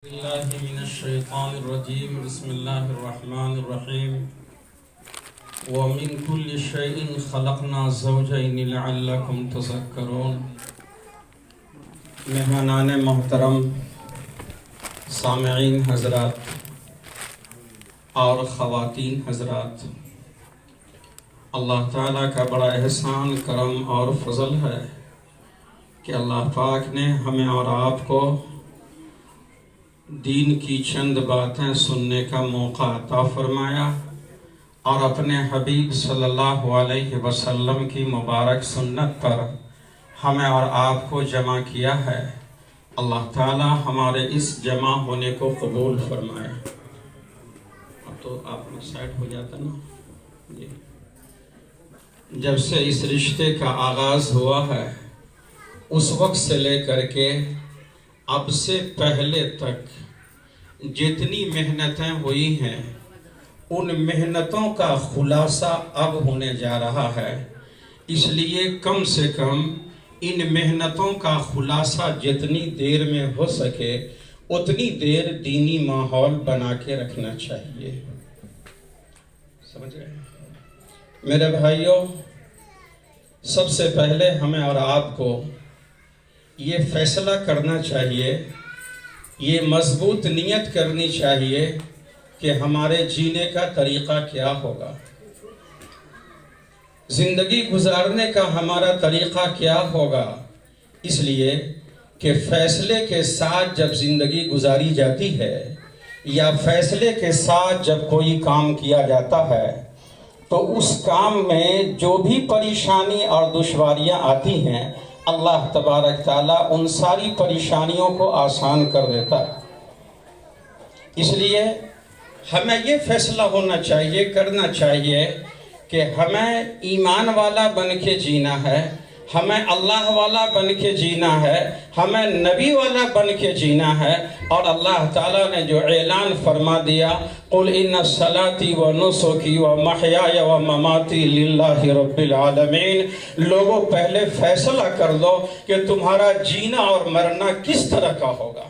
بالله من الشيطان الرجيم بسم الله الرحمن الرحيم ومن كل شيء خلقنا زوجين لعلكم تذكرون مہمانان محترم، سامعین حضرات اور خواتین حضرات، اللہ تعالیٰ کا بڑا احسان، کرم اور فضل ہے کہ اللہ پاک نے ہمیں اور آپ کو دین کی چند باتیں سننے کا موقع عطا فرمایا اور اپنے حبیب صلی اللہ علیہ وسلم کی مبارک سنت پر ہمیں اور آپ کو جمع کیا ہے۔ اللہ تعالی ہمارے اس جمع ہونے کو قبول فرمائے۔ اب تو آپ نے سائٹ ہو جاتا نا جی۔ جب سے اس رشتے کا آغاز ہوا ہے اس وقت سے لے کر کے اب سے پہلے تک جتنی محنتیں ہوئی ہیں ان محنتوں کا خلاصہ اب ہونے جا رہا ہے، اس لیے کم سے کم ان محنتوں کا خلاصہ جتنی دیر میں ہو سکے اتنی دیر دینی ماحول بنا کے رکھنا چاہیے۔ سمجھ رہے ہیں میرے بھائیوں؟ سب سے پہلے ہمیں اور آپ کو یہ فیصلہ کرنا چاہیے، یہ مضبوط نیت کرنی چاہیے کہ ہمارے جینے کا طریقہ کیا ہوگا، زندگی گزارنے کا ہمارا طریقہ کیا ہوگا۔ اس لیے کہ فیصلے کے ساتھ جب زندگی گزاری جاتی ہے یا فیصلے کے ساتھ جب کوئی کام کیا جاتا ہے تو اس کام میں جو بھی پریشانی اور دشواریاں آتی ہیں اللہ تبارک تعالیٰ ان ساری پریشانیوں کو آسان کر دیتا ہے۔ اس لیے ہمیں یہ فیصلہ ہونا چاہیے، کرنا چاہیے کہ ہمیں ایمان والا بن کے جینا ہے، ہمیں اللہ والا بن کے جینا ہے، ہمیں نبی والا بن کے جینا ہے۔ اور اللہ تعالیٰ نے جو اعلان فرما دیا، قُلْ إِنَّ صَلَاتِي وَنُسُكِي وَمَحْيَايَ وَمَمَاتِي لِلَّهِ رَبِّ الْعَالَمِينَ، لوگوں پہلے فیصلہ کر دو کہ تمہارا جینا اور مرنا کس طرح کا ہوگا،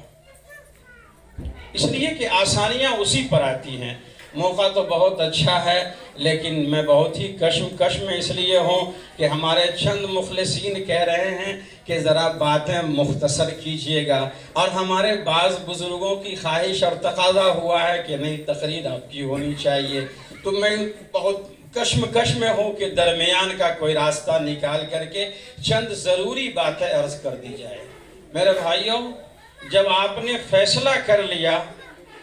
اس لیے کہ آسانیاں اسی پر آتی ہیں۔ موقع تو بہت اچھا ہے لیکن میں بہت ہی کشمکش میں اس لیے ہوں کہ ہمارے چند مخلصین کہہ رہے ہیں کہ ذرا باتیں مختصر کیجئے گا، اور ہمارے بعض بزرگوں کی خواہش اور تقاضا ہوا ہے کہ نہیں تقریر آپ کی ہونی چاہیے، تو میں بہت کشمکش میں ہوں کہ درمیان کا کوئی راستہ نکال کر کے چند ضروری باتیں عرض کر دی جائے۔ میرے بھائیوں، جب آپ نے فیصلہ کر لیا،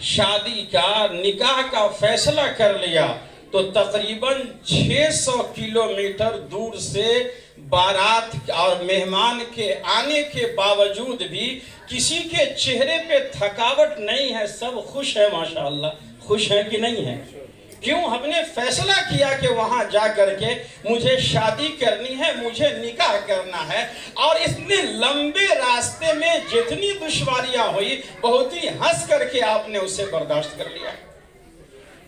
شادی کا، نکاح کا فیصلہ کر لیا، تو تقریباً 600 کلومیٹر دور سے بارات اور مہمان کے آنے کے باوجود بھی کسی کے چہرے پہ تھکاوٹ نہیں ہے، سب خوش ہے، ماشاءاللہ۔ خوش ہیں کہ نہیں ہے؟ کیوں؟ ہم نے فیصلہ کیا کہ وہاں جا کر کے مجھے شادی کرنی ہے، مجھے نکاح کرنا ہے، اور اتنے لمبے راستے میں جتنی دشواریاں ہوئی بہت ہی ہنس کر کے آپ نے اسے برداشت کر لیا۔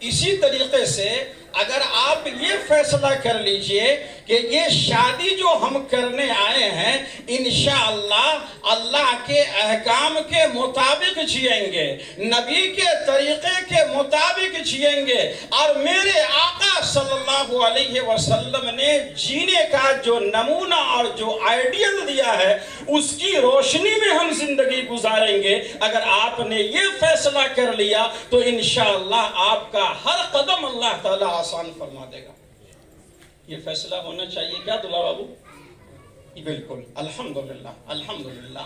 اسی طریقے سے اگر آپ یہ فیصلہ کر لیجئے کہ یہ شادی جو ہم کرنے آئے ہیں انشاءاللہ اللہ کے احکام کے مطابق جئیں گے، نبی کے طریقے کے مطابق جئیں گے، اور میرے آقا صلی اللہ علیہ وسلم نے جینے کا جو نمونہ اور جو آئیڈیل دیا ہے اس کی روشنی میں ہم زندگی گزاریں گے۔ اگر آپ نے یہ فیصلہ کر لیا تو انشاءاللہ آپ کا ہر قدم اللہ تعالیٰ آسان فرما دے گا۔ یہ فیصلہ ہونا چاہیے کیا دلہا بابو؟ بالکل، الحمدللہ الحمدللہ۔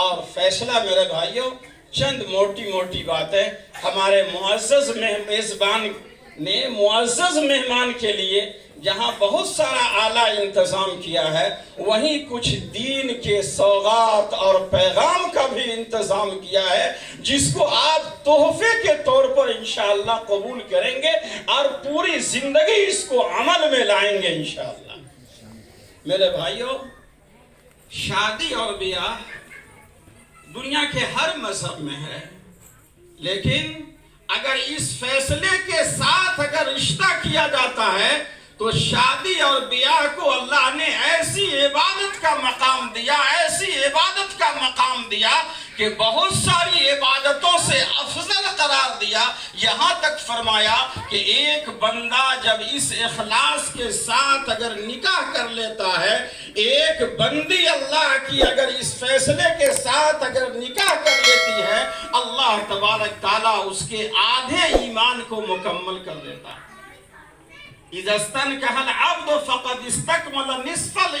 اور فیصلہ میرے بھائیوں، چند موٹی موٹی باتیں ہمارے معزز میزبان نے معزز مہمان کے لیے جہاں بہت سارا اعلیٰ انتظام کیا ہے، وہیں کچھ دین کے سوغات اور پیغام کا بھی انتظام کیا ہے، جس کو آپ تحفے کے طور پر انشاءاللہ قبول کریں گے اور پوری زندگی اس کو عمل میں لائیں گے انشاءاللہ۔ میرے بھائیوں، شادی اور بیاہ دنیا کے ہر مذہب میں ہے، لیکن اگر اس فیصلے کے ساتھ اگر رشتہ کیا جاتا ہے تو شادی اور بیاہ کو اللہ نے ایسی عبادت کا مقام دیا، ایسی عبادت کا مقام دیا کہ کہ بہت ساری عبادتوں سے افضل قرار دیا، یہاں تک فرمایا کہ ایک بندہ جب اس اخلاص کے ساتھ اگر نکاح کر لیتا ہے، ایک بندی اللہ کی اگر اس فیصلے کے ساتھ اگر نکاح کر لیتی ہے، اللہ تبارک تعالیٰ اس کے آدھے ایمان کو مکمل کر دیتا ہے۔ اِذَا اسْتَنْكَحَ الْعَبْدُ فَقَدْ اسْتَكْمَلَ نِصْفَ